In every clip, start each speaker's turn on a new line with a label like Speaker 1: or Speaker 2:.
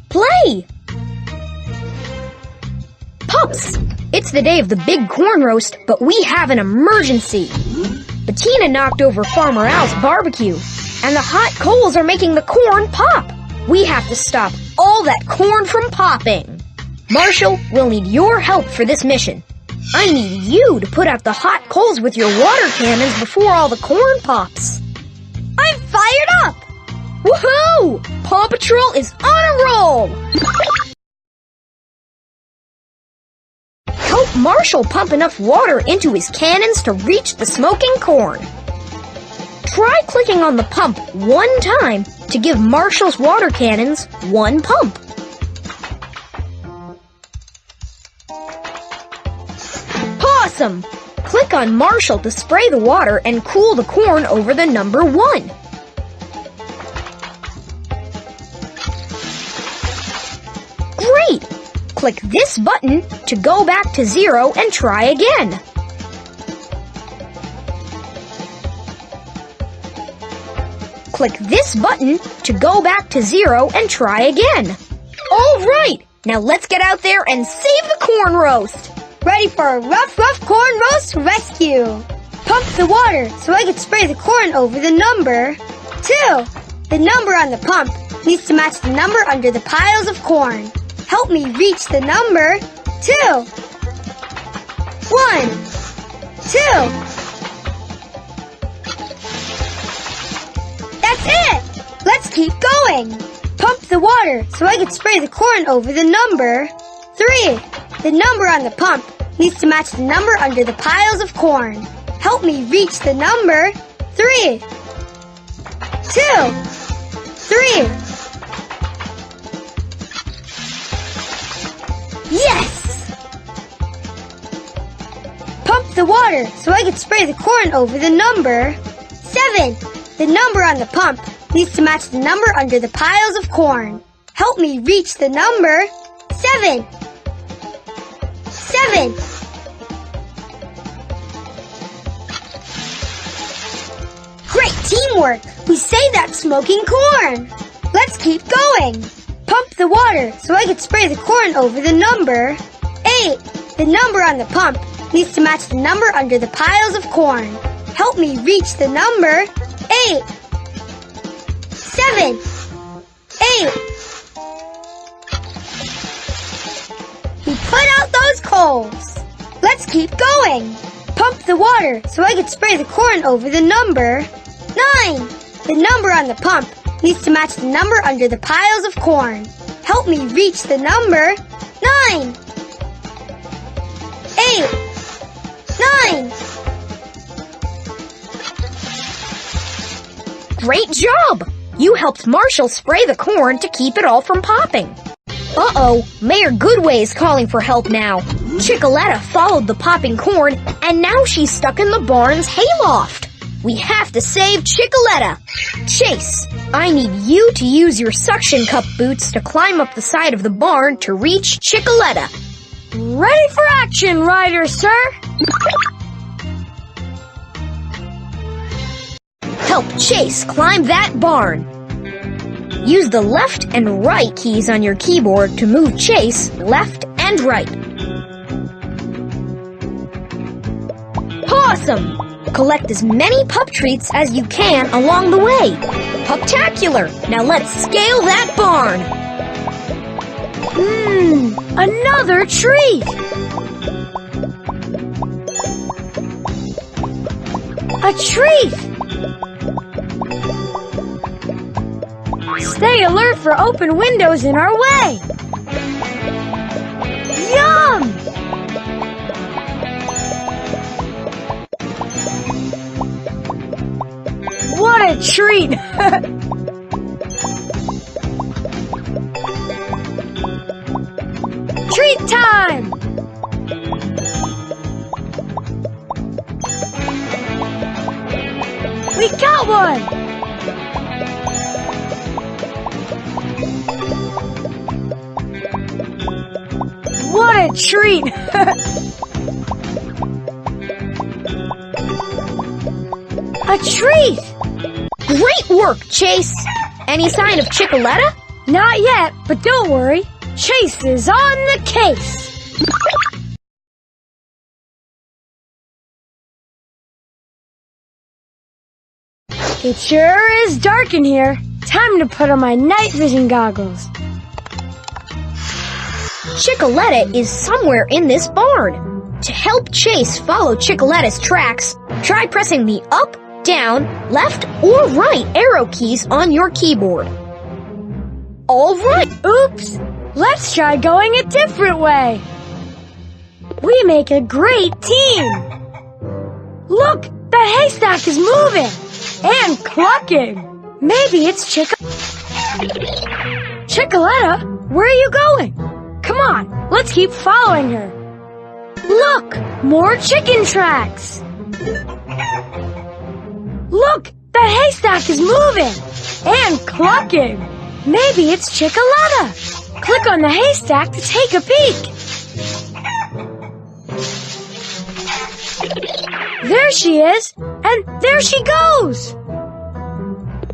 Speaker 1: play! Pups! It's the day of the big corn roast, but we have an emergency. Bettina knocked over Farmer Al's barbecue, and the hot coals are making the corn pop. We have to stop all that corn from popping. Marshall, we'll need your help for this mission. I need you to put out the hot coals with your water cannons before all the corn pops. I'm fired up! Woohoo! Paw Patrol is on a roll! Help Marshall pump enough water into his cannons to reach the smoking corn. Try clicking on the pump one time to give Marshall's water cannons one pump. Awesome! Click on Marshall to spray the water and cool the corn over the number 1. Great! Click this button to go back to 0 and try again. Click this button to go back to 0 and try again. All right! Now let's get out there and save the corn roast!
Speaker 2: Ready for a rough corn roast rescue! Pump the water so I can spray the corn over the number 2. The number on the pump needs to match the number under the piles of corn. Help me reach the number 2. 1, 2. That's it! Let's keep going. Pump the water so I can spray the corn over the number 3. The number on the pump needs to match the number under the piles of corn. Help me reach the number 3. 2, 3. Yes! Pump the water so I can spray the corn over the number 7. The number on the pump needs to match the number under the piles of corn. Help me reach the number 7. 7. Great teamwork! We saved that smoking corn! Let's keep going! Pump the water so I can spray the corn over the number 8. The number on the pump needs to match the number under the piles of corn. Help me reach the number 8. 7. 8. We put out those coals. Let's keep going. Pump the water so I can spray the corn over the number 9. The number on the pump needs to match the number under the piles of corn. Help me reach the number 9. 8. 9.
Speaker 1: Great job! You helped Marshall spray the corn to keep it all from popping. Uh-oh, Mayor Goodway is calling for help now. Chickaletta followed the popping corn, and now she's stuck in the barn's hayloft. We have to save Chickaletta. Chase, I need you to use your suction cup boots to climb up the side of the barn to reach Chickaletta.
Speaker 2: Ready for action, Ryder, sir!
Speaker 1: Help Chase climb that barn. Use the left and right keys on your keyboard to move Chase left and right. Awesome! Collect as many pup treats as you can along the way. Puptacular! Now let's scale that barn.
Speaker 2: Another treat! A treat! Stay alert for open windows in our way! Yum! What a treat! Treat time! We got one! What a treat! A treat!
Speaker 1: Great work, Chase! Any sign of Chickaletta? Not yet, but don't worry. Chase is on the case. It sure is dark in here. Time to put on my night vision goggles. Chickaletta is somewhere in this barn. To help Chase follow Chickaletta's tracks, try pressing the up, down, left, or right arrow keys on your keyboard. All right.
Speaker 2: Oops!
Speaker 1: Let's try going a different way. We make a great team. Look, the haystack is moving and clucking. Maybe it's Chickaletta, where are you going? Come on, let's keep following her. Look, more chicken tracks. Look, the haystack is moving and clucking. Maybe it's Chickaletta. Click on the haystack to take a peek. There she is, and there she goes.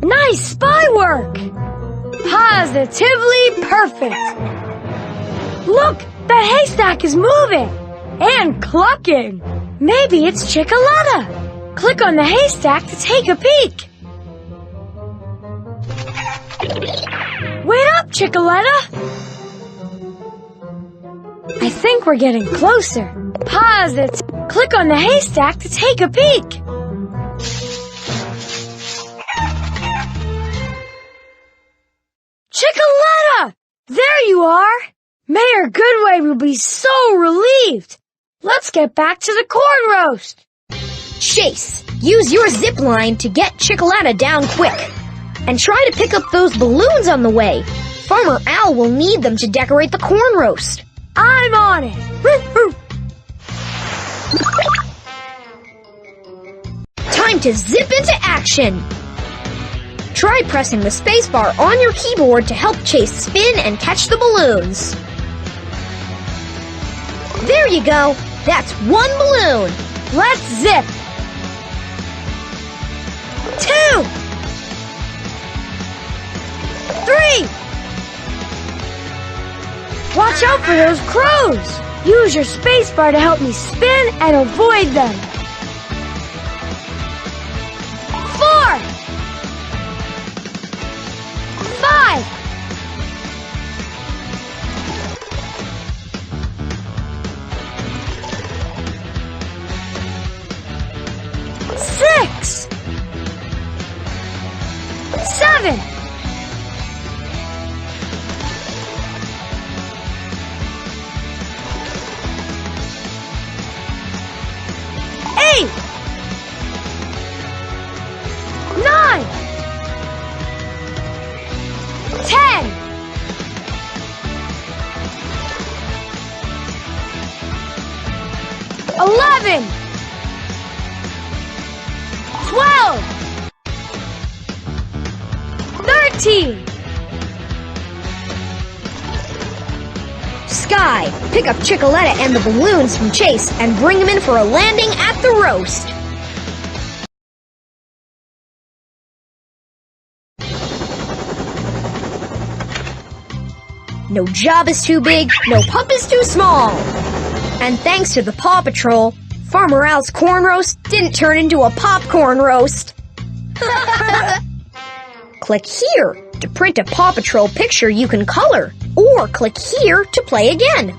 Speaker 1: Nice spy work. Positively perfect. Look, the haystack is moving and clucking. Maybe it's Chickaletta. Click on the haystack to take a peek. Wait up, Chickaletta. I think we're getting closer. Positive. Click on the haystack to take a peek. Chickaletta! There you are! Mayor Goodway will be so relieved. Let's get back to the corn roast. Chase, use your zip line to get Chickaletta down quick. And try to pick up those balloons on the way. Farmer Al will need them to decorate the corn roast. I'm on it. Time to zip into action. Try pressing the spacebar on your keyboard to help Chase spin and catch the balloons. There you go. That's one balloon. Let's zip. 2, 3. Watch out for those crows. Use your spacebar to help me spin and avoid them. 4, 5. 6, 7. 8, 9, 10. 11, 12, 13. Sky, pick up Chickaletta and the balloons from Chase and bring them in for a landing at the roast. No job is too big, no pup is too small. And thanks to the Paw Patrol, Farmer Al's corn roast didn't turn into a popcorn roast. Click here to print a Paw Patrol picture you can color, or click here to play again.